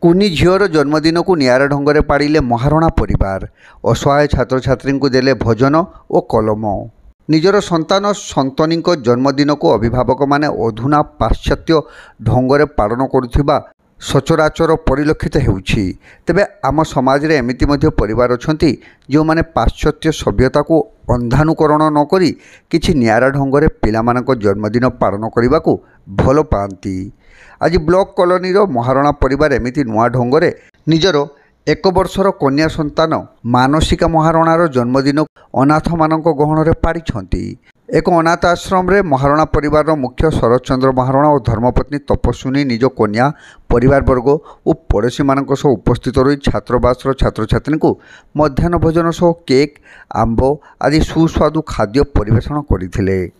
कुनी झीर जन्मदिन को निरा ढंग से पाड़िले महारणा परिवार। असहाय छात्र छात्री को देले भोजन और कलम। निजर संतान सन्तनी जन्मदिन को अभिभावक माने अधुना पाश्चात्य ढंग से पालन करुवा सचराचर परिलक्षित होउछि। तेबे आम समाज रे एमिति मध्य परिवार अछंती जो माने पाश्चात्य सभ्यता को अंधानुकरण न करी किछि निरा ढंग से पिलामानक जन्मदिन पालन करने को भल पाती। आज ब्लॉक कॉलोनी महारणा परिवार एमिति नुआ ढंग से निजर 1 वर्षर कन्या संतान मानसिका महारणार जन्मदिन अनाथ मानक गहन पाड़ी। एक अनाथ आश्रम रे महारणा परिवार मुख्य शरद चंद्र महारणा और धर्मपत्नी तपस्विनी निज कन्या परिवारवर्ग और पड़ोशी मानक सह उपस्थित रही छात्रावास छात्र छात्री को मध्याह्न भोजन सह केक आंब आदि सुस्वादु खाद्य परिवेषण करथिले।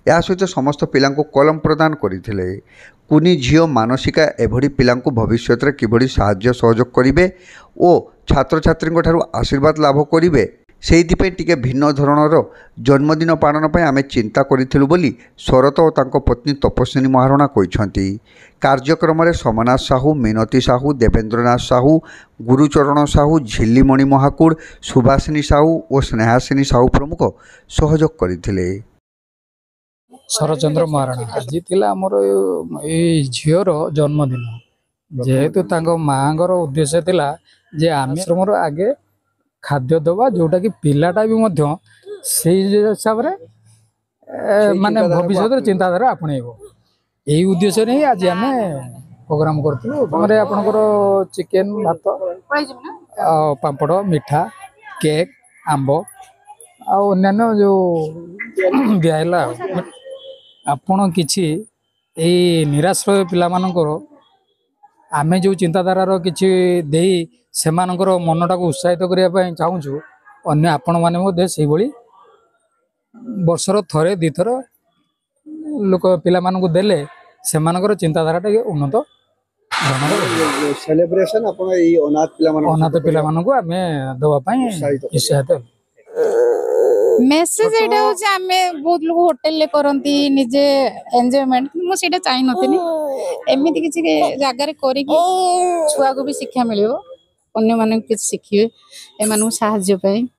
या सहित समस्त पिला कलम प्रदान करथिले। कुनी झील मानसिका एभली पिला भविष्य में किभली साहाय्य सहयोग करेंगे और छात्र छात्री ठारू आशीर्वाद लाभ करेंगे से टिके भिन्न धरणर जन्मदिन पालन पर आम चिंता करूँ बोली शरत और तांको पत्नी तपस्विनी महारणा कहते। कार्यक्रम में समनाथ साहू, मिनती साहू, देवेंद्रनाथ साहू, गुरुचरण साहू, झिल्लीमणि महाकुड़, सुभाषिनी साहू और स्नेहासिनी साहू प्रमुख सहयोग करते। शरचंद्र महाराणा आज आमर झीर जन्मदिन जेहेतु माँ उद्देश्य थिला जे आश्रम आगे खाद्य दबा जोटा कि पिलाटा भी से हिसाब से माने भविष्य चिंताधारा आपणेब यही उद्देश्य नहीं आज आम प्रोग्राम करूँ। आपणकर चिकेन भात पापड़ मिठा केक आंब अन्य जो दिहला आपण किछि निराश्रय पिला मानकर आमे जो चिंताधारार किछि देई सेमानकर मनटा को उत्साहित करने चाहूँ। अन्य आपण मैंने से वर्षर थरे दिथर लोक पिला मानकु देले सेमानकर चिंताधारा उन्नत सेलिब्रेशन आपण ए अनाथ पिला मानकु आमे दवा पई उत्साहित मेसेज एटा हो जे आमे बहुत लोग होटल ले करंती निजे एन्जॉयमेंट मु सेटा चाहि नथिनी एमिति किछि जागा रे करी कि छुआ को भी शिक्षा मिलियो अन्य माने किछि शिखिए ए मानु सहाय्य पई।